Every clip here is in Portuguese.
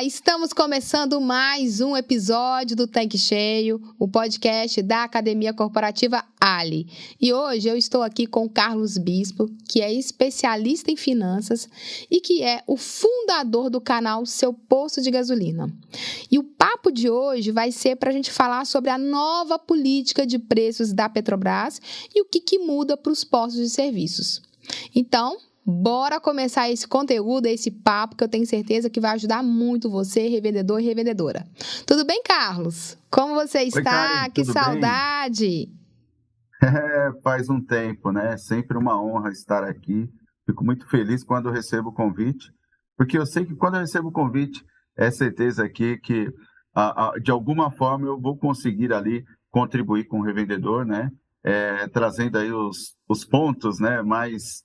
Estamos começando mais um episódio do Tanque Cheio, o podcast da Academia Corporativa Ali. E hoje eu estou aqui com o Carlos Bispo, que é especialista em finanças e que é o fundador do canal Seu Posto de Gasolina. E o papo de hoje vai ser para a gente falar sobre a nova política de preços da Petrobras e o que muda para os postos de serviços. Então, bora começar esse conteúdo, esse papo, que eu tenho certeza que vai ajudar muito você, revendedor e revendedora. Tudo bem, Carlos? Como você está? Oi, Karen, que tudo saudade! bem? Faz um tempo, né? Sempre uma honra estar aqui. Fico muito feliz quando eu recebo o convite, porque eu sei que quando eu recebo o convite, é certeza aqui que, de alguma forma, eu vou conseguir ali contribuir com o revendedor, né? Trazendo aí os pontos, né, mais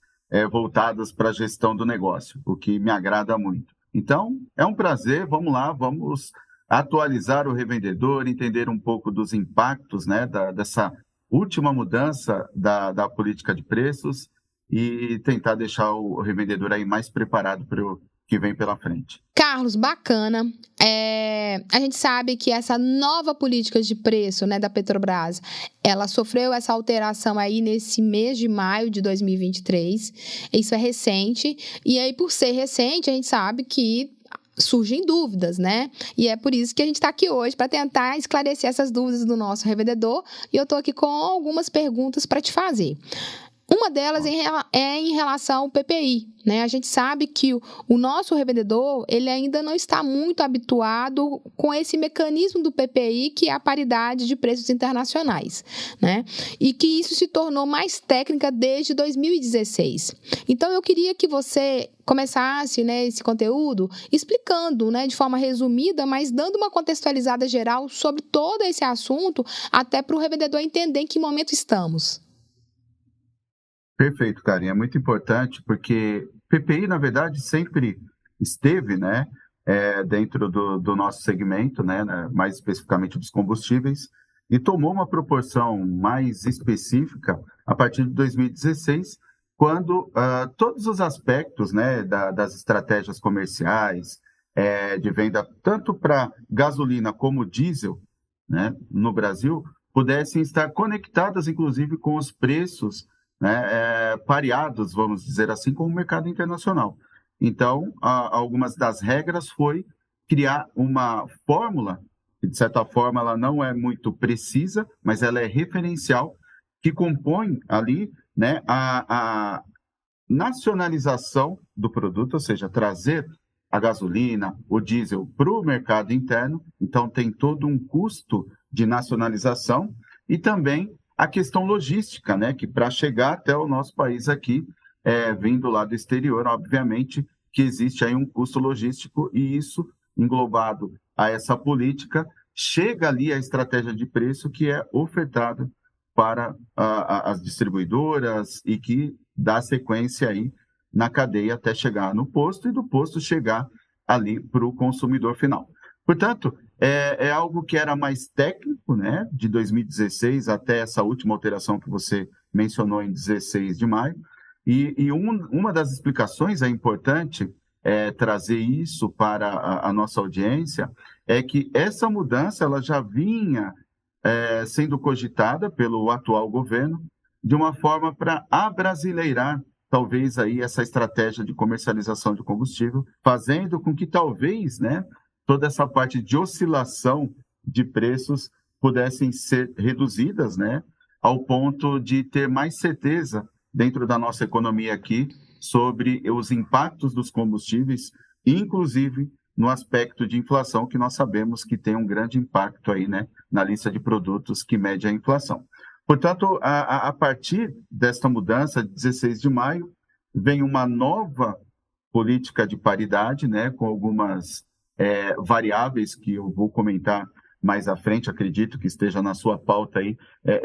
voltados para a gestão do negócio, o que me agrada muito. Então, é um prazer, vamos lá, vamos atualizar o revendedor, entender um pouco dos impactos, né, dessa última mudança da política de preços e tentar deixar o revendedor aí mais preparado para o que vem pela frente. Carlos, bacana. A gente sabe que essa nova política de preço, né, da Petrobras, ela sofreu essa alteração aí nesse mês de maio de 2023. Isso é recente. E aí, por ser recente, a gente sabe que surgem dúvidas, né? E é por isso que a gente está aqui hoje, para tentar esclarecer essas dúvidas do nosso revendedor. E eu estou aqui com algumas perguntas para te fazer. Uma delas é em relação ao PPI, né? A gente sabe que o nosso revendedor, ele ainda não está muito habituado com esse mecanismo do PPI, que é a paridade de preços internacionais, né? E que isso se tornou mais técnica desde 2016. Então, eu queria que você começasse, né, esse conteúdo explicando, né, de forma resumida, mas dando uma contextualizada geral sobre todo esse assunto, até para o revendedor entender em que momento estamos. Perfeito, Karen. É muito importante porque PPI, na verdade, sempre esteve, né, dentro do nosso segmento, né, mais especificamente dos combustíveis, e tomou uma proporção mais específica a partir de 2016, quando todos os aspectos, né, das estratégias comerciais, de venda, tanto para gasolina como diesel, né, no Brasil, pudessem estar conectadas, inclusive, com os preços, né, pareados, vamos dizer assim, com o mercado internacional. Então, algumas das regras foi criar uma fórmula, que de certa forma ela não é muito precisa, mas ela é referencial, que compõe ali, né, a nacionalização do produto, ou seja, trazer a gasolina, o diesel para o mercado interno. Então, tem todo um custo de nacionalização e também a questão logística, né, que para chegar até o nosso país aqui, vindo lá do exterior, obviamente que existe aí um custo logístico, e isso, englobado a essa política, chega ali a estratégia de preço que é ofertada para as distribuidoras e que dá sequência aí na cadeia até chegar no posto e do posto chegar ali para o consumidor final. Portanto, é algo que era mais técnico, né, de 2016 até essa última alteração que você mencionou em 16 de maio. E uma das explicações, é importante trazer isso para a nossa audiência, é que essa mudança ela já vinha sendo cogitada pelo atual governo de uma forma para abrasileirar talvez aí essa estratégia de comercialização de combustível, fazendo com que talvez, né, toda essa parte de oscilação de preços pudessem ser reduzidas, né, ao ponto de ter mais certeza dentro da nossa economia aqui sobre os impactos dos combustíveis, inclusive no aspecto de inflação, que nós sabemos que tem um grande impacto aí, né, na lista de produtos que mede a inflação. Portanto, a partir desta mudança, de 16 de maio, vem uma nova política de paridade, né, com algumas variáveis que eu vou comentar mais à frente, acredito que esteja na sua pauta aí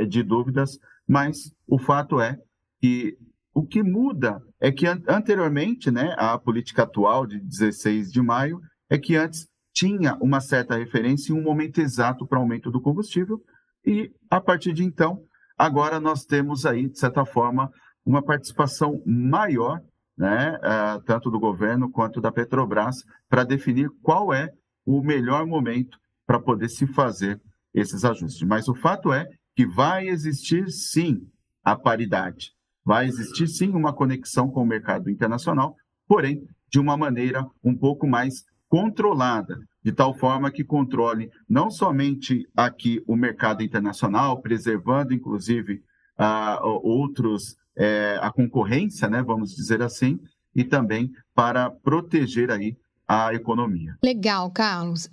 de dúvidas, mas o fato é que o que muda é que anteriormente, né, a política atual de 16 de maio, é que antes tinha uma certa referência e um momento exato para o aumento do combustível, e a partir de então, agora nós temos aí, de certa forma, uma participação maior, né, tanto do governo quanto da Petrobras, para definir qual é o melhor momento para poder se fazer esses ajustes. Mas o fato é que vai existir, sim, a paridade. Vai existir, sim, uma conexão com o mercado internacional, porém, de uma maneira um pouco mais controlada, de tal forma que controle não somente aqui o mercado internacional, preservando, inclusive, a concorrência, né, vamos dizer assim, e também para proteger aí a economia. Legal, Carlos.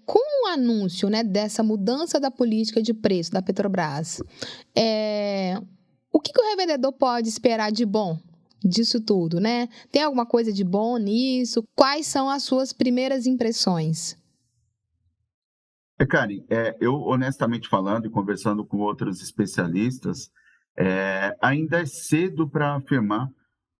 Com o anúncio, né, dessa mudança da política de preço da Petrobras, o que o revendedor pode esperar de bom disso tudo, né? Tem alguma coisa de bom nisso? Quais são as suas primeiras impressões? Karen, eu honestamente falando e conversando com outros especialistas, ainda é cedo para afirmar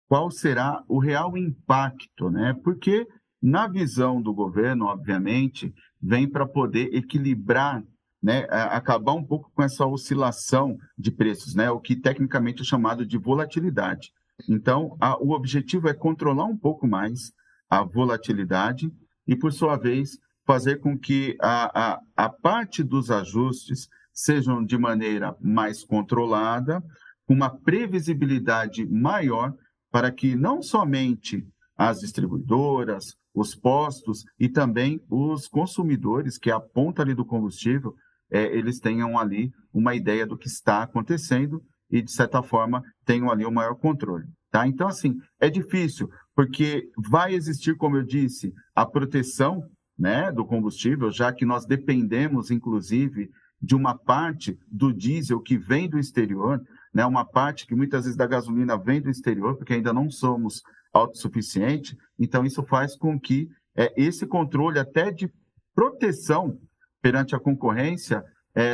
qual será o real impacto, né? Porque na visão do governo, obviamente, vem para poder equilibrar, né? Acabar um pouco com essa oscilação de preços, né? O que tecnicamente é chamado de volatilidade. Então, o objetivo é controlar um pouco mais a volatilidade e, por sua vez, fazer com que a parte dos ajustes sejam de maneira mais controlada, com uma previsibilidade maior, para que não somente as distribuidoras, os postos e também os consumidores, que é a ponta ali do combustível, eles tenham ali uma ideia do que está acontecendo e, de certa forma, tenham ali o maior controle. Tá? Então, assim, é difícil, porque vai existir, como eu disse, a proteção, né, do combustível, já que nós dependemos, inclusive, de uma parte do diesel que vem do exterior, né, uma parte que muitas vezes da gasolina vem do exterior, porque ainda não somos autossuficientes. Então, isso faz com que esse controle até de proteção perante a concorrência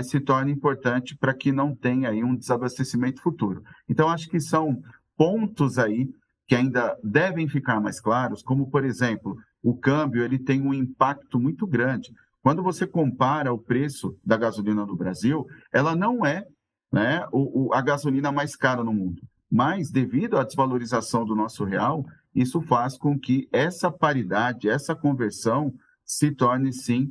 se torne importante para que não tenha aí um desabastecimento futuro. Então, acho que são pontos aí que ainda devem ficar mais claros, como, por exemplo, o câmbio ele tem um impacto muito grande. Quando você compara o preço da gasolina no Brasil, ela não é, né, a gasolina mais cara no mundo. Mas, devido à desvalorização do nosso real, isso faz com que essa paridade, essa conversão, se torne, sim,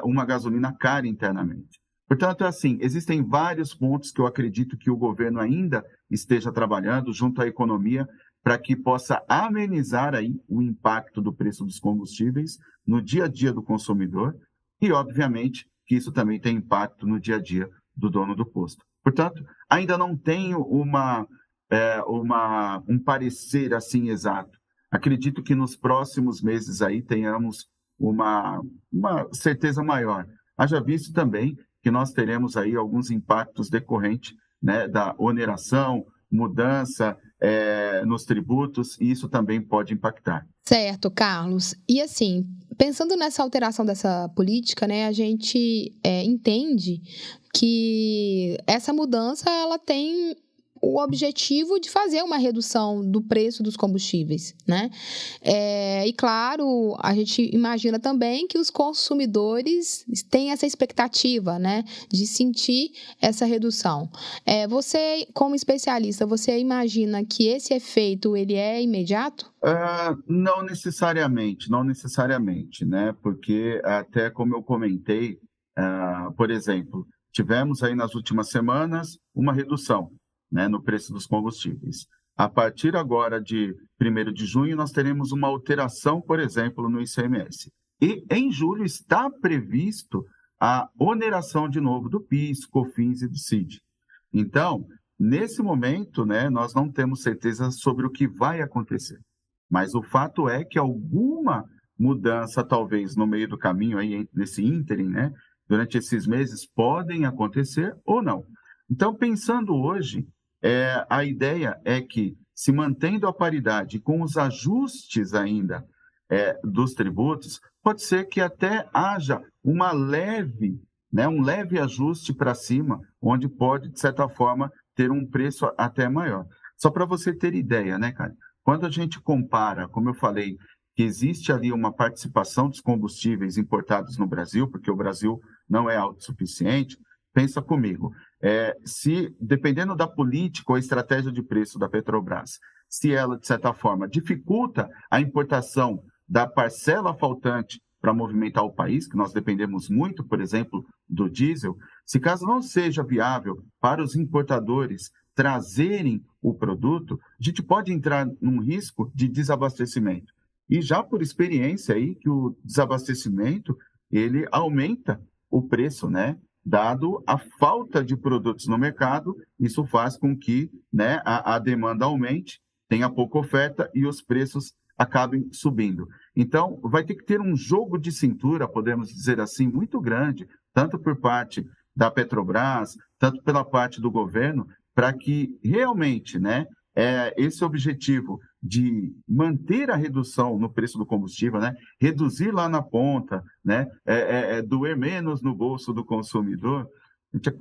uma gasolina cara internamente. Portanto, assim, existem vários pontos que eu acredito que o governo ainda esteja trabalhando junto à economia para que possa amenizar aí o impacto do preço dos combustíveis no dia a dia do consumidor e, obviamente, que isso também tem impacto no dia a dia do dono do posto. Portanto, ainda não tenho um parecer assim exato. Acredito que nos próximos meses aí tenhamos uma certeza maior. Haja visto também que nós teremos aí alguns impactos decorrentes, né, da oneração, mudança nos tributos, e isso também pode impactar. Certo, Carlos. E assim, pensando nessa alteração dessa política, né, a gente entende que essa mudança ela tem o objetivo de fazer uma redução do preço dos combustíveis, né? E claro, a gente imagina também que os consumidores têm essa expectativa, né, de sentir essa redução. Você, como especialista, você imagina que esse efeito ele é imediato? Não necessariamente, não necessariamente, né? Porque até como eu comentei, por exemplo, tivemos aí nas últimas semanas uma redução, né, no preço dos combustíveis. A partir agora de 1º de junho, nós teremos uma alteração, por exemplo, no ICMS. E em julho está previsto a oneração de novo do PIS, COFINS e do CID. Então, nesse momento, né, nós não temos certeza sobre o que vai acontecer. Mas o fato é que alguma mudança, talvez, no meio do caminho, aí, nesse ínterim, né, durante esses meses, podem acontecer ou não. Então, pensando hoje, a ideia é que, se mantendo a paridade com os ajustes ainda dos tributos, pode ser que até haja um leve ajuste para cima, onde pode, de certa forma, ter um preço até maior. Só para você ter ideia, né, cara? Quando a gente compara, como eu falei, que existe ali uma participação dos combustíveis importados no Brasil, porque o Brasil não é autossuficiente, pensa comigo, se, dependendo da política ou estratégia de preço da Petrobras, se ela, de certa forma, dificulta a importação da parcela faltante para movimentar o país, que nós dependemos muito, por exemplo, do diesel, se caso não seja viável para os importadores trazerem o produto, a gente pode entrar num risco de desabastecimento. E já por experiência aí que o desabastecimento, ele aumenta o preço, né? Dado a falta de produtos no mercado, isso faz com que, né, a demanda aumente, tenha pouca oferta e os preços acabem subindo. Então, vai ter que ter um jogo de cintura, podemos dizer assim, muito grande, tanto por parte da Petrobras, tanto pela parte do governo, para que realmente, né, esse objetivo de manter a redução no preço do combustível, né, reduzir lá na ponta, né, doer menos no bolso do consumidor,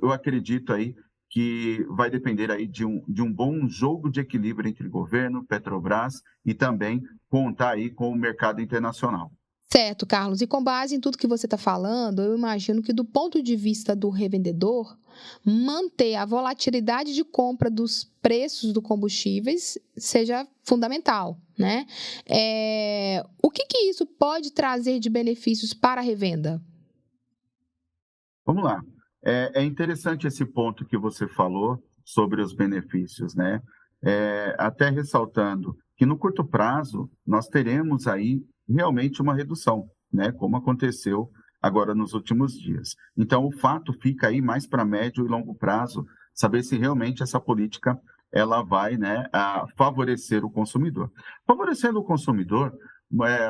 eu acredito aí que vai depender aí de um bom jogo de equilíbrio entre governo, Petrobras e também contar aí com o mercado internacional. Certo, Carlos. E com base em tudo que você está falando, eu imagino que do ponto de vista do revendedor, manter a volatilidade de compra dos preços dos combustíveis seja fundamental, né? O que isso pode trazer de benefícios para a revenda? Vamos lá. É interessante esse ponto que você falou sobre os benefícios, né? Até ressaltando que no curto prazo nós teremos aí realmente uma redução, né? Como aconteceu agora nos últimos dias. Então, o fato fica aí mais para médio e longo prazo, saber se realmente essa política ela vai, né, favorecer o consumidor. Favorecendo o consumidor,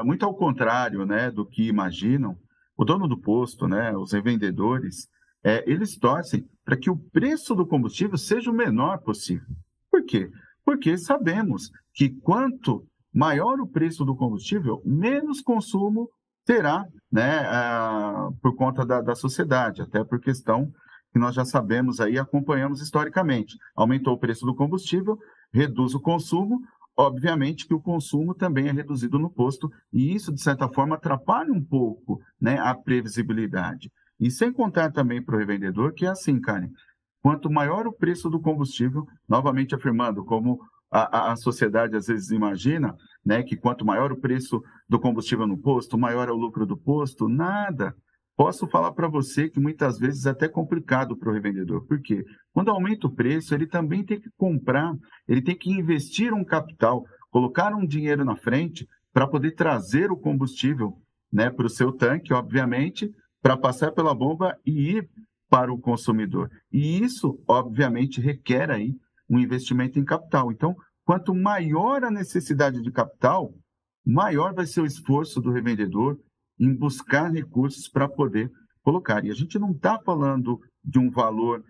muito ao contrário, né, do que imaginam, o dono do posto, né, os revendedores, eles torcem para que o preço do combustível seja o menor possível. Por quê? Porque sabemos que quanto maior o preço do combustível, menos consumo terá, né, por conta da sociedade, até por questão que nós já sabemos aí, acompanhamos historicamente. Aumentou o preço do combustível, reduz o consumo, obviamente que o consumo também é reduzido no posto, e isso, de certa forma, atrapalha um pouco, né, a previsibilidade. E sem contar também para o revendedor, que é assim, Karen, quanto maior o preço do combustível, novamente afirmando, como a sociedade às vezes imagina, né, que quanto maior o preço do combustível no posto, maior é o lucro do posto, nada. Posso falar para você que muitas vezes é até complicado para o revendedor. Por quê? Quando aumenta o preço, ele também tem que comprar, ele tem que investir um capital, colocar um dinheiro na frente para poder trazer o combustível, né, para o seu tanque, obviamente, para passar pela bomba e ir para o consumidor. E isso, obviamente, requer aí um investimento em capital. Então, quanto maior a necessidade de capital, maior vai ser o esforço do revendedor em buscar recursos para poder colocar. E a gente não está falando de um valor,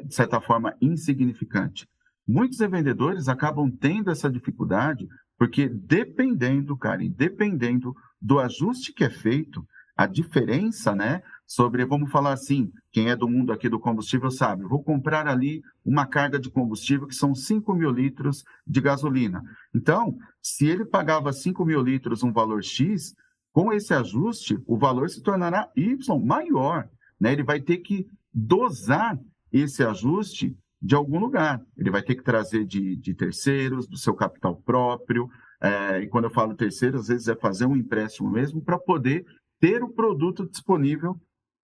de certa forma, insignificante. Muitos revendedores acabam tendo essa dificuldade porque dependendo, Karen, dependendo do ajuste que é feito, a diferença, né, sobre, vamos falar assim, quem é do mundo aqui do combustível sabe, vou comprar ali uma carga de combustível que são 5.000 litros de gasolina. Então, se ele pagava 5.000 litros um valor X, com esse ajuste, o valor se tornará Y maior, né? Ele vai ter que dosar esse ajuste de algum lugar. Ele vai ter que trazer de terceiros, do seu capital próprio, e quando eu falo terceiros, às vezes é fazer um empréstimo mesmo para poder ter o produto disponível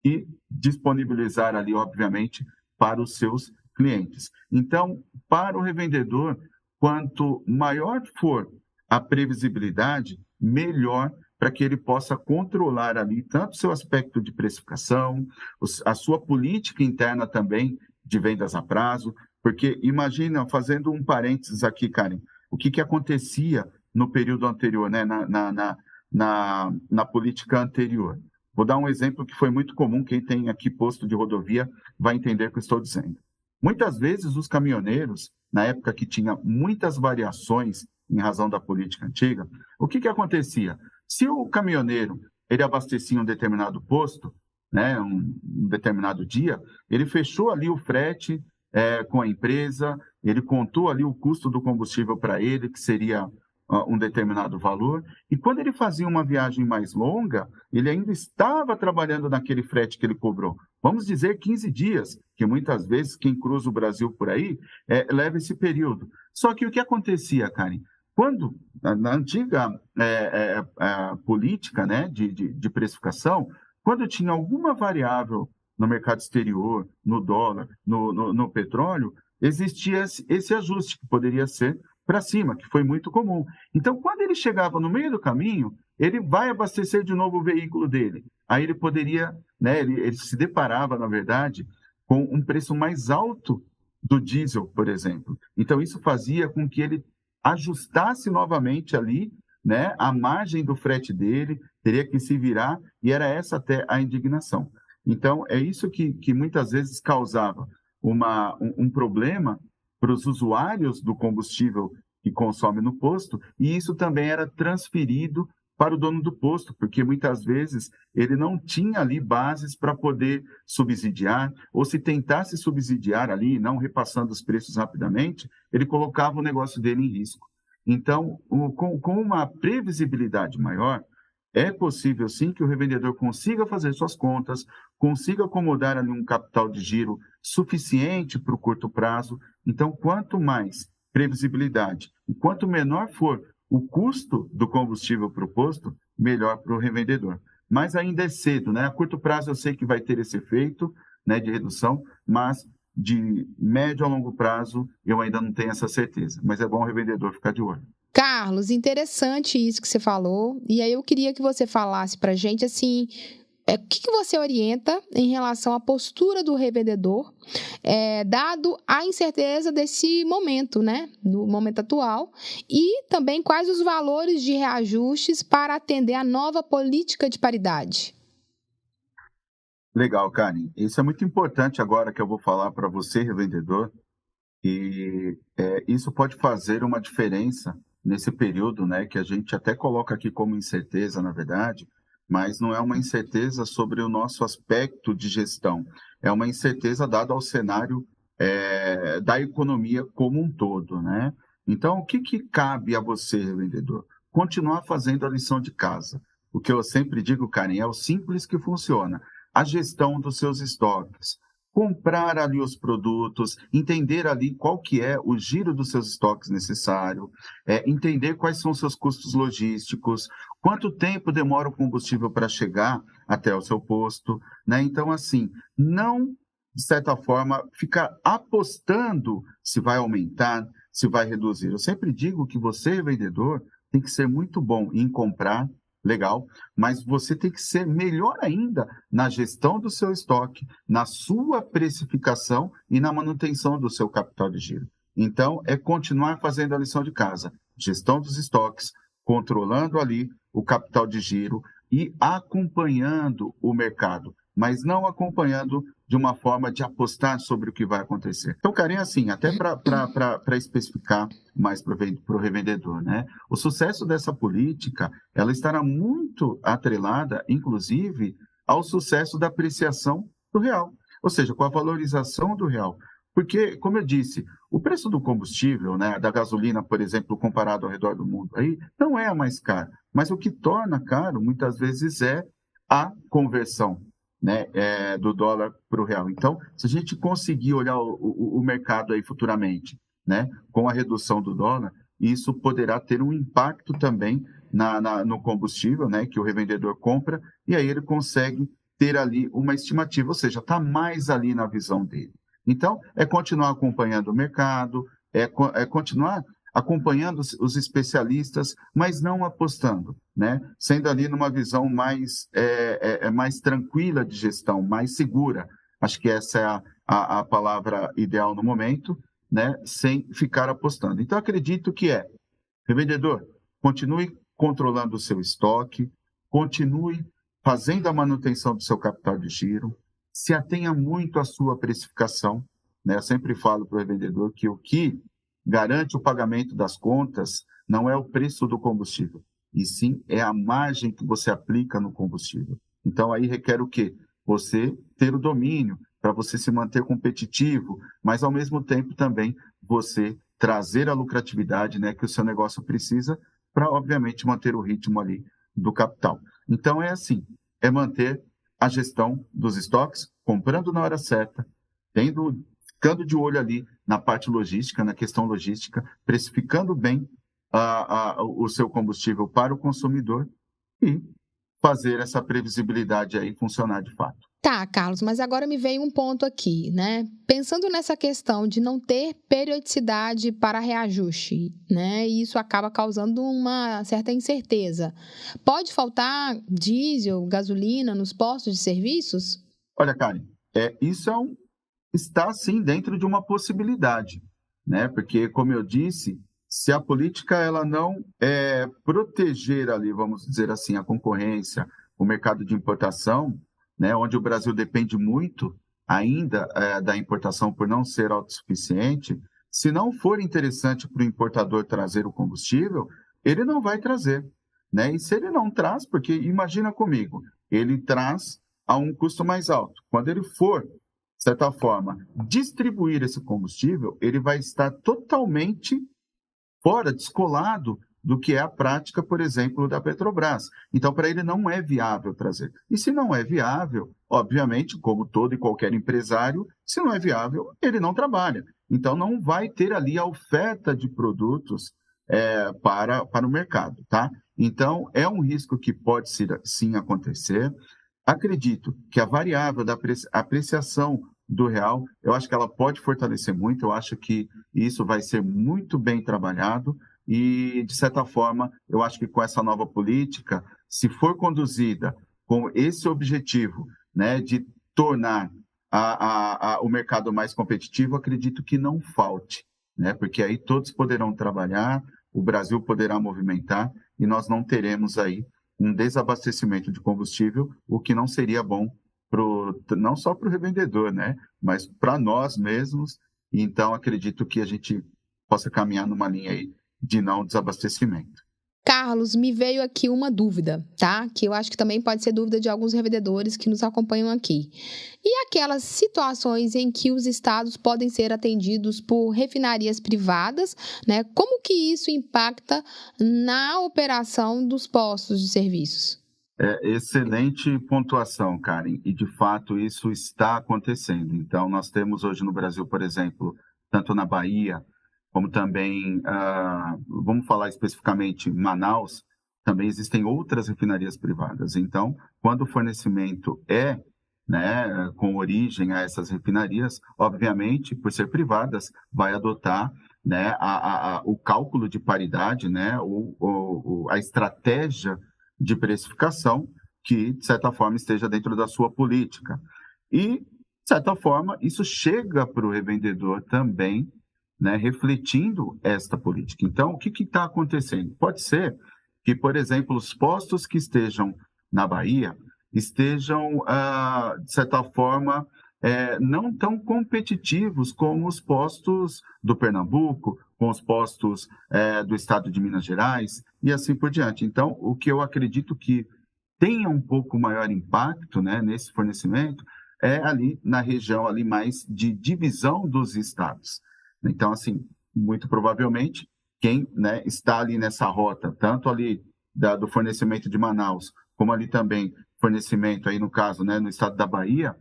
e disponibilizar ali, obviamente, para os seus clientes. Então, para o revendedor, quanto maior for a previsibilidade, melhor para que ele possa controlar ali tanto o seu aspecto de precificação, a sua política interna também de vendas a prazo, porque imagina, fazendo um parênteses aqui, Karen, o que acontecia no período anterior, né, na política anterior. Vou dar um exemplo que foi muito comum, quem tem aqui posto de rodovia vai entender o que eu estou dizendo. Muitas vezes os caminhoneiros, na época que tinha muitas variações em razão da política antiga, o que acontecia? Se o caminhoneiro ele abastecia um determinado posto, né, um determinado dia, ele fechou ali o frete com a empresa, ele contou ali o custo do combustível para ele, que seria um determinado valor, e quando ele fazia uma viagem mais longa, ele ainda estava trabalhando naquele frete que ele cobrou. Vamos dizer 15 dias, que muitas vezes quem cruza o Brasil por aí leva esse período. Só que o que acontecia, Karen? Quando, na antiga política, né, de precificação, quando tinha alguma variável no mercado exterior, no dólar, no petróleo, existia esse ajuste que poderia ser para cima, que foi muito comum. Então, quando ele chegava no meio do caminho, ele vai abastecer de novo o veículo dele. Aí ele poderia, né, ele se deparava, na verdade, com um preço mais alto do diesel, por exemplo. Então, isso fazia com que ele ajustasse novamente ali, né, a margem do frete dele, teria que se virar, e era essa até a indignação. Então, é isso que muitas vezes causava um problema para os usuários do combustível que consome no posto, e isso também era transferido para o dono do posto, porque muitas vezes ele não tinha ali bases para poder subsidiar, ou se tentasse subsidiar ali, não repassando os preços rapidamente, ele colocava o negócio dele em risco. Então, com uma previsibilidade maior, é possível sim que o revendedor consiga fazer suas contas, consiga acomodar ali um capital de giro suficiente para o curto prazo. Então, quanto mais previsibilidade e quanto menor for o custo do combustível para o posto, melhor para o revendedor. Mas ainda é cedo, né? A curto prazo eu sei que vai ter esse efeito, né, de redução, mas de médio a longo prazo eu ainda não tenho essa certeza. Mas é bom o revendedor ficar de olho. Carlos, interessante isso que você falou. E aí eu queria que você falasse para a gente assim, o que você orienta em relação à postura do revendedor, dado a incerteza desse momento, né, do momento atual, e também quais os valores de reajustes para atender a nova política de paridade? Legal, Karen. Isso é muito importante agora que eu vou falar para você, revendedor, e isso pode fazer uma diferença nesse período, né, que a gente até coloca aqui como incerteza, na verdade, mas não é uma incerteza sobre o nosso aspecto de gestão, é uma incerteza dada ao cenário da economia como um todo, né? Então, o que cabe a você, revendedor? Continuar fazendo a lição de casa. O que eu sempre digo, Karen, é o simples que funciona. A gestão dos seus estoques, comprar ali os produtos, entender ali qual que é o giro dos seus estoques necessário, entender quais são os seus custos logísticos, quanto tempo demora o combustível para chegar até o seu posto, né? Então, assim, não, de certa forma, ficar apostando se vai aumentar, se vai reduzir. Eu sempre digo que você, vendedor, tem que ser muito bom em comprar, legal, mas você tem que ser melhor ainda na gestão do seu estoque, na sua precificação e na manutenção do seu capital de giro. Então, é continuar fazendo a lição de casa, gestão dos estoques, controlando ali o capital de giro e acompanhando o mercado, mas não acompanhando de uma forma de apostar sobre o que vai acontecer. Então, Karen, assim, até para especificar mais para o revendedor, né? O sucesso dessa política, ela estará muito atrelada, inclusive, ao sucesso da apreciação do real, ou seja, com a valorização do real. Porque, como eu disse, o preço do combustível, né, da gasolina, por exemplo, comparado ao redor do mundo, aí não é a mais cara, mas o que torna caro, muitas vezes, é a conversão, né, do dólar para o real. Então, se a gente conseguir olhar o mercado aí futuramente, né, com a redução do dólar, isso poderá ter um impacto também no combustível, né, que o revendedor compra, e aí ele consegue ter ali uma estimativa, ou seja, está mais ali na visão dele. Então, é continuar acompanhando o mercado, é continuar acompanhando os especialistas, mas não apostando, né? Sendo ali numa visão mais tranquila de gestão, mais segura. Acho que essa é a palavra ideal no momento, né? Sem ficar apostando. Então, acredito que revendedor, continue controlando o seu estoque, continue fazendo a manutenção do seu capital de giro, se atenha muito à sua precificação, né? Eu sempre falo para o revendedor que o que garante o pagamento das contas não é o preço do combustível, e sim é a margem que você aplica no combustível. Então, aí requer o quê? Você ter o domínio para você se manter competitivo, mas, ao mesmo tempo, também você trazer a lucratividade, né, que o seu negócio precisa para, obviamente, manter o ritmo ali do capital. Então, é assim, é manter a gestão dos estoques, comprando na hora certa, ficando de olho ali na parte logística, na questão logística, precificando bem o seu combustível para o consumidor e fazer essa previsibilidade aí funcionar de fato. Tá, Carlos, mas agora me veio um ponto aqui, né? Pensando nessa questão de não ter periodicidade para reajuste, né? E isso acaba causando uma certa incerteza. Pode faltar diesel, gasolina nos postos de serviços? Olha, Karen, isso está sim dentro de uma possibilidade, né? Porque, como eu disse, se a política ela não proteger ali, vamos dizer assim, a concorrência, o mercado de importação, né? Onde o Brasil depende muito ainda da importação por não ser autossuficiente, se não for interessante para o importador trazer o combustível, ele não vai trazer, né? E se ele não traz, porque imagina comigo, ele traz a um custo mais alto. Quando ele for, de certa forma, distribuir esse combustível, ele vai estar totalmente fora, descolado do que é a prática, por exemplo, da Petrobras. Então, para ele não é viável trazer. E se não é viável, obviamente, como todo e qualquer empresário, se não é viável, ele não trabalha. Então, não vai ter ali a oferta de produtos para o mercado, tá? Então, é um risco que pode sim acontecer. Acredito que a variável da apreciação do real, eu acho que ela pode fortalecer muito, eu acho que isso vai ser muito bem trabalhado e, de certa forma, eu acho que com essa nova política, se for conduzida com esse objetivo, né, de tornar o mercado mais competitivo, acredito que não falte, né, porque aí todos poderão trabalhar, o Brasil poderá movimentar e nós não teremos aí um desabastecimento de combustível, o que não seria bom não só para o revendedor, né, mas para nós mesmos. Então, acredito que a gente possa caminhar numa linha aí de não desabastecimento. Carlos, me veio aqui uma dúvida, tá? Que eu acho que também pode ser dúvida de alguns revendedores que nos acompanham aqui. E aquelas situações em que os estados podem ser atendidos por refinarias privadas, né? Como que isso impacta na operação dos postos de serviços? Excelente pontuação, Karen, e de fato isso está acontecendo. Então, nós temos hoje no Brasil, por exemplo, tanto na Bahia, como também, vamos falar especificamente Manaus, também existem outras refinarias privadas. Então, quando o fornecimento né, com origem a essas refinarias, obviamente, por ser privadas, vai adotar, né, o cálculo de paridade, né, a estratégia de precificação que, de certa forma, esteja dentro da sua política. E, de certa forma, isso chega para o revendedor também, né, refletindo esta política. Então, o que está acontecendo? Pode ser que, por exemplo, os postos que estejam na Bahia estejam, de certa forma, não tão competitivos como os postos do Pernambuco, com os postos do estado de Minas Gerais e assim por diante. Então, o que eu acredito que tenha um pouco maior impacto, né, nesse fornecimento é ali na região ali mais de divisão dos estados. Então, assim, muito provavelmente, quem, né, está ali nessa rota, tanto ali do fornecimento de Manaus, como ali também fornecimento, aí no caso, né, no estado da Bahia,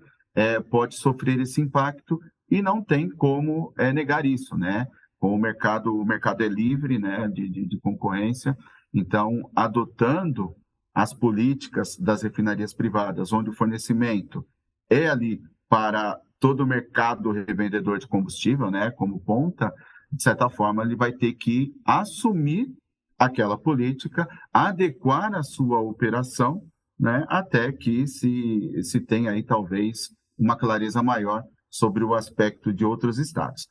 pode sofrer esse impacto e não tem como negar isso, né? O mercado é livre, né, de concorrência, então, adotando as políticas das refinarias privadas, onde o fornecimento é ali para todo o mercado revendedor de combustível, né, como ponta, de certa forma, ele vai ter que assumir aquela política, adequar a sua operação, né, até que se tenha aí, talvez, uma clareza maior sobre o aspecto de outros estados.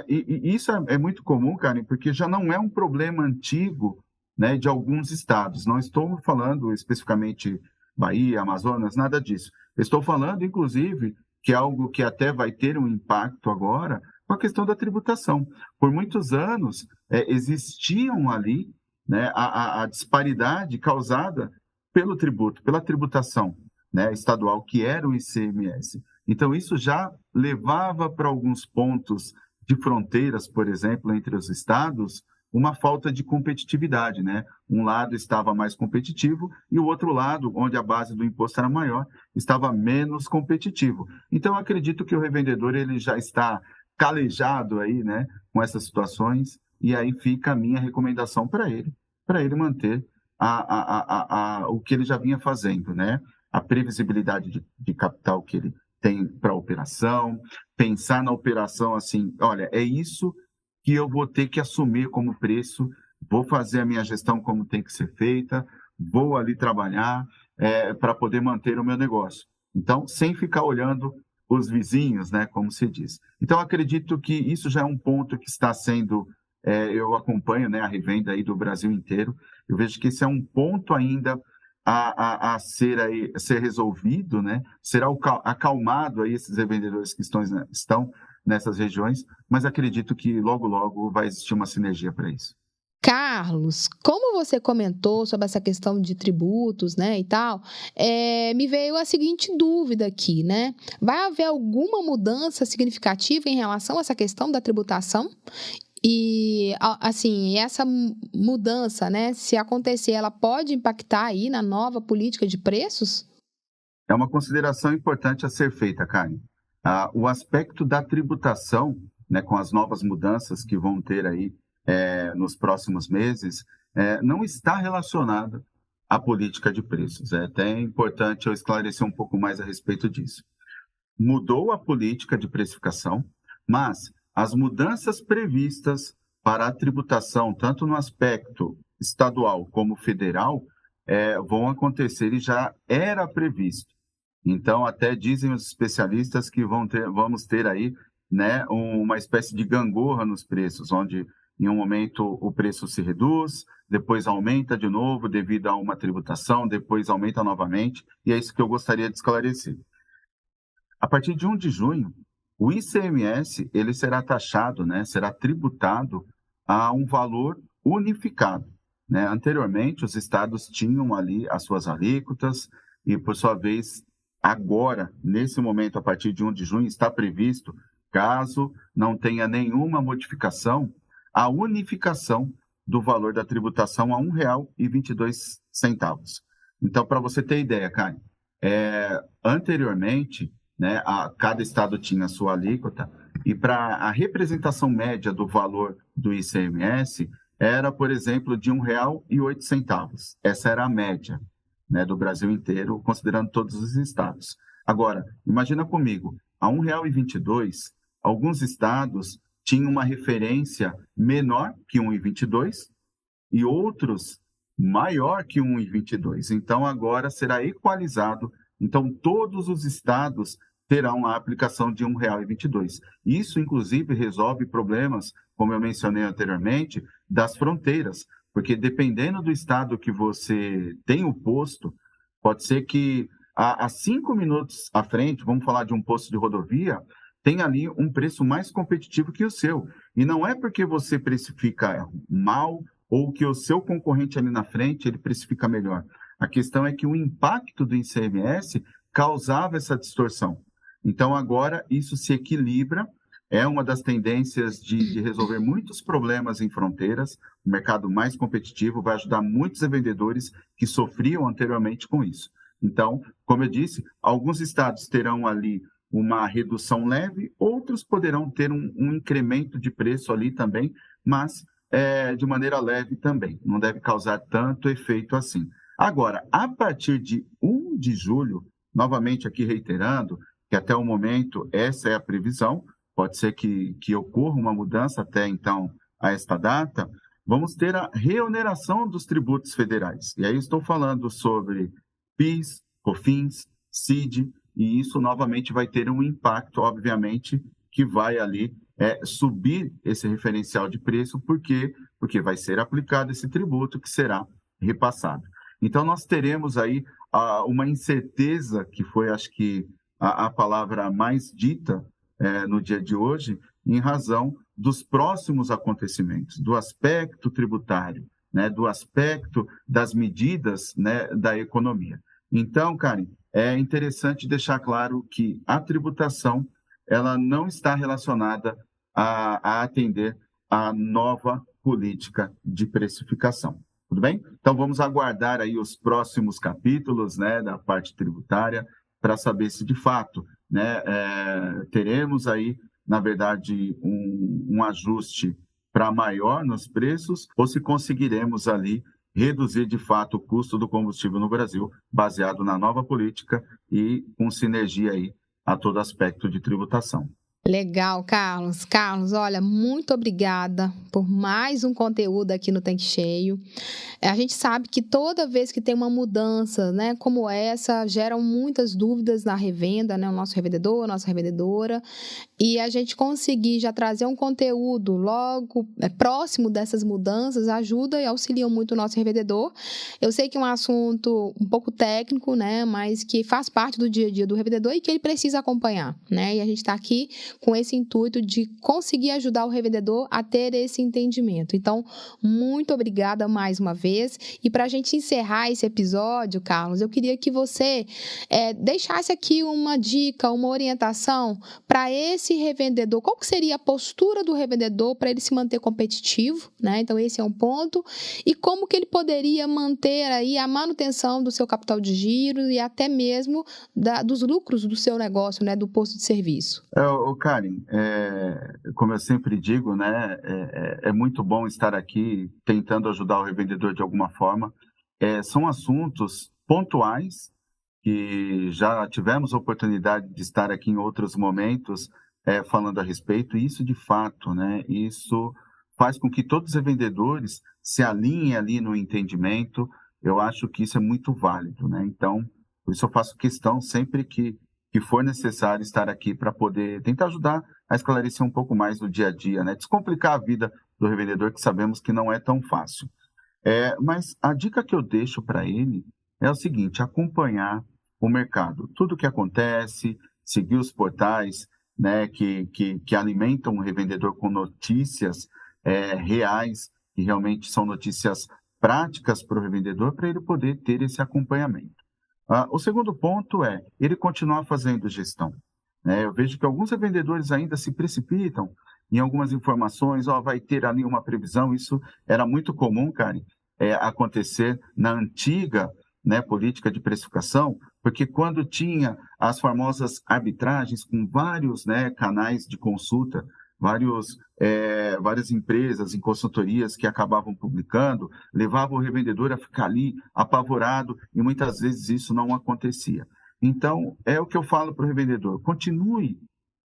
E isso é muito comum, Karen, porque já não é um problema antigo, né, de alguns estados. Não estou falando especificamente Bahia, Amazonas, nada disso. Estou falando, inclusive, que é algo que até vai ter um impacto agora com a questão da tributação. Por muitos anos, existiam ali, né, a disparidade causada pelo tributo, pela tributação, né, estadual, que era o ICMS. Então, isso já levava para alguns pontos de fronteiras, por exemplo, entre os estados, uma falta de competitividade, né? Um lado estava mais competitivo e o outro lado, onde a base do imposto era maior, estava menos competitivo. Então, acredito que o revendedor ele já está calejado aí, né, com essas situações e aí fica a minha recomendação para ele manter o que ele já vinha fazendo, né? A previsibilidade de capital que ele tem para a operação, pensar na operação assim, olha, é isso que eu vou ter que assumir como preço, vou fazer a minha gestão como tem que ser feita, vou ali trabalhar para poder manter o meu negócio. Então, sem ficar olhando os vizinhos, né, como se diz. Então, acredito que isso já é um ponto que está sendo, eu acompanho, né, a revenda aí do Brasil inteiro, eu vejo que esse é um ponto ainda a ser resolvido, né, ser acalmado aí esses revendedores que estão nessas regiões, mas acredito que logo, logo vai existir uma sinergia para isso. Carlos, como você comentou sobre essa questão de tributos, né, e tal, me veio a seguinte dúvida aqui, né? Vai haver alguma mudança significativa em relação a essa questão da tributação? E, assim, essa mudança, né, se acontecer, ela pode impactar aí na nova política de preços? É uma consideração importante a ser feita, Karen. O aspecto da tributação, né, com as novas mudanças que vão ter aí nos próximos meses, não está relacionado à política de preços. É até importante eu esclarecer um pouco mais a respeito disso. Mudou a política de precificação, mas as mudanças previstas para a tributação, tanto no aspecto estadual como federal, vão acontecer e já era previsto. Então, até dizem os especialistas que vamos ter aí, né, uma espécie de gangorra nos preços, onde em um momento o preço se reduz, depois aumenta de novo devido a uma tributação, depois aumenta novamente, e é isso que eu gostaria de esclarecer. A partir de 1 de junho, o ICMS ele será taxado, né, será tributado a um valor unificado, né? Anteriormente, os estados tinham ali as suas alíquotas e, por sua vez, agora, nesse momento, a partir de 1 de junho, está previsto, caso não tenha nenhuma modificação, a unificação do valor da tributação a R$ 1,22. Então, para você ter ideia, Caio, anteriormente, né, cada estado tinha a sua alíquota, e para a representação média do valor do ICMS era, por exemplo, de R$ 1,08. Essa era a média, né, do Brasil inteiro, considerando todos os estados. Agora, imagina comigo, a R$ 1,22, alguns estados tinham uma referência menor que R$ 1,22 e outros maior que R$ 1,22. Então, agora será equalizado. Então, todos os estados terão a aplicação de R$ 1,22. Isso, inclusive, resolve problemas, como eu mencionei anteriormente, das fronteiras, porque dependendo do estado que você tem o posto, pode ser que a 5 minutos à frente, vamos falar de um posto de rodovia, tem ali um preço mais competitivo que o seu. E não é porque você precifica mal ou que o seu concorrente ali na frente ele precifica melhor. A questão é que o impacto do ICMS causava essa distorção. Então, agora, isso se equilibra, é uma das tendências de resolver muitos problemas em fronteiras, o mercado mais competitivo vai ajudar muitos vendedores que sofriam anteriormente com isso. Então, como eu disse, alguns estados terão ali uma redução leve, outros poderão ter um incremento de preço ali também, mas de maneira leve também, não deve causar tanto efeito assim. Agora, a partir de 1 de julho, novamente aqui reiterando, que até o momento essa é a previsão, pode ser que ocorra uma mudança até então a esta data, vamos ter a reoneração dos tributos federais. E aí estou falando sobre PIS, COFINS, CID, e isso novamente vai ter um impacto, obviamente, que vai ali subir esse referencial de preço, porque vai ser aplicado esse tributo que será repassado. Então, nós teremos aí uma incerteza, que foi, acho que, a palavra mais dita no dia de hoje, em razão dos próximos acontecimentos, do aspecto tributário, né, do aspecto das medidas, né, da economia. Então, Karen, é interessante deixar claro que a tributação ela não está relacionada a atender a nova política de precificação. Tudo bem? Então, vamos aguardar aí os próximos capítulos, né, da parte tributária para saber se, de fato, né, teremos aí, na verdade, um ajuste para maior nos preços ou se conseguiremos ali reduzir de fato o custo do combustível no Brasil, baseado na nova política e com sinergia aí a todo aspecto de tributação. Legal, Carlos. Carlos, olha, muito obrigada por mais um conteúdo aqui no Tanque Cheio. A gente sabe que toda vez que tem uma mudança, né, como essa, geram muitas dúvidas na revenda, né, o nosso revendedor, a nossa revendedora, e a gente conseguir já trazer um conteúdo logo próximo dessas mudanças ajuda e auxilia muito o nosso revendedor. Eu sei que é um assunto um pouco técnico, né, mas que faz parte do dia a dia do revendedor e que ele precisa acompanhar, né, e a gente está aqui com esse intuito de conseguir ajudar o revendedor a ter esse entendimento. Então, muito obrigada mais uma vez. E para a gente encerrar esse episódio, Carlos, eu queria que você deixasse aqui uma dica, uma orientação para esse revendedor. Qual que seria a postura do revendedor para ele se manter competitivo, né? Então, esse é um ponto. E como que ele poderia manter aí a manutenção do seu capital de giro e até mesmo dos lucros do seu negócio, né? Do posto de serviço. Karen, como eu sempre digo, né, é muito bom estar aqui tentando ajudar o revendedor de alguma forma. São assuntos pontuais que já tivemos a oportunidade de estar aqui em outros momentos falando a respeito, e isso de fato, né, isso faz com que todos os revendedores se alinhem ali no entendimento. Eu acho que isso é muito válido, né? Então, por isso eu faço questão sempre que for necessário estar aqui para poder tentar ajudar a esclarecer um pouco mais do dia a dia, né? Descomplicar a vida do revendedor, que sabemos que não é tão fácil. Mas a dica que eu deixo para ele é o seguinte: acompanhar o mercado, tudo o que acontece, seguir os portais, né, que alimentam o revendedor com notícias reais, que realmente são notícias práticas para o revendedor, para ele poder ter esse acompanhamento. O segundo ponto é ele continuar fazendo gestão, né? Eu vejo que alguns revendedores ainda se precipitam em algumas informações, vai ter ali uma previsão. Isso era muito comum, Karen, acontecer na antiga, né, política de precificação, porque quando tinha as famosas arbitragens com vários, né, canais de consulta, várias empresas em consultorias que acabavam publicando, levavam o revendedor a ficar ali apavorado, e muitas vezes isso não acontecia. Então, é o que eu falo para o revendedor: continue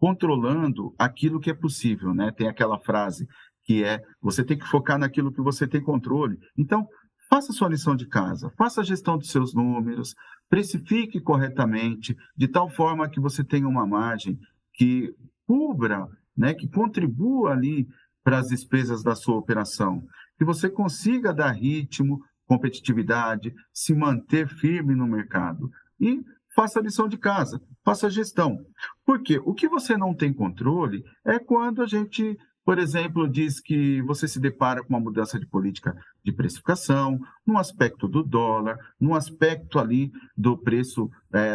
controlando aquilo que é possível, né? Tem aquela frase que você tem que focar naquilo que você tem controle. Então, faça sua lição de casa, faça a gestão dos seus números, precifique corretamente, de tal forma que você tenha uma margem que cubra, né, que contribua ali para as despesas da sua operação, que você consiga dar ritmo, competitividade, se manter firme no mercado. E faça a lição de casa, faça a gestão. Porque o que você não tem controle é quando a gente, por exemplo, diz que você se depara com uma mudança de política de precificação, no aspecto do dólar, no aspecto ali do preço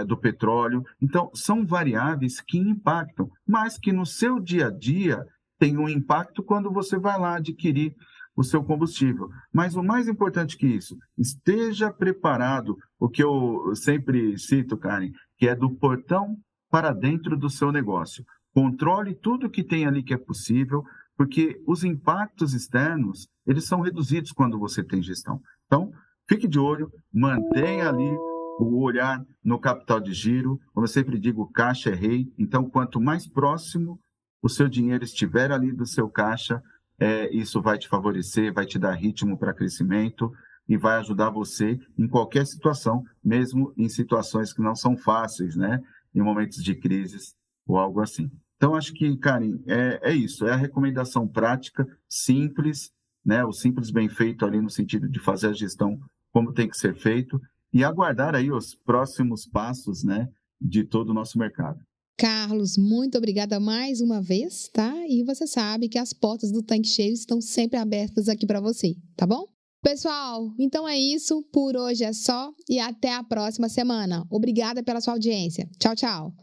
do petróleo. Então, são variáveis que impactam, mas que no seu dia a dia tem um impacto quando você vai lá adquirir o seu combustível. Mas o mais importante que isso, esteja preparado, o que eu sempre cito, Karen, que é do portão para dentro do seu negócio. Controle tudo que tem ali que é possível, porque os impactos externos, eles são reduzidos quando você tem gestão. Então, fique de olho, mantenha ali o olhar no capital de giro. Como eu sempre digo, caixa é rei. Então, quanto mais próximo o seu dinheiro estiver ali do seu caixa, isso vai te favorecer, vai te dar ritmo para crescimento e vai ajudar você em qualquer situação, mesmo em situações que não são fáceis, né? Em momentos de crises ou algo assim. Então, acho que, Karen, é isso. É a recomendação prática, simples, né? O simples bem feito ali no sentido de fazer a gestão como tem que ser feito e aguardar aí os próximos passos, né, de todo o nosso mercado. Carlos, muito obrigada mais uma vez, tá? E você sabe que as portas do Tanque Cheio estão sempre abertas aqui para você, tá bom? Pessoal, então é isso. Por hoje é só e até a próxima semana. Obrigada pela sua audiência. Tchau, tchau.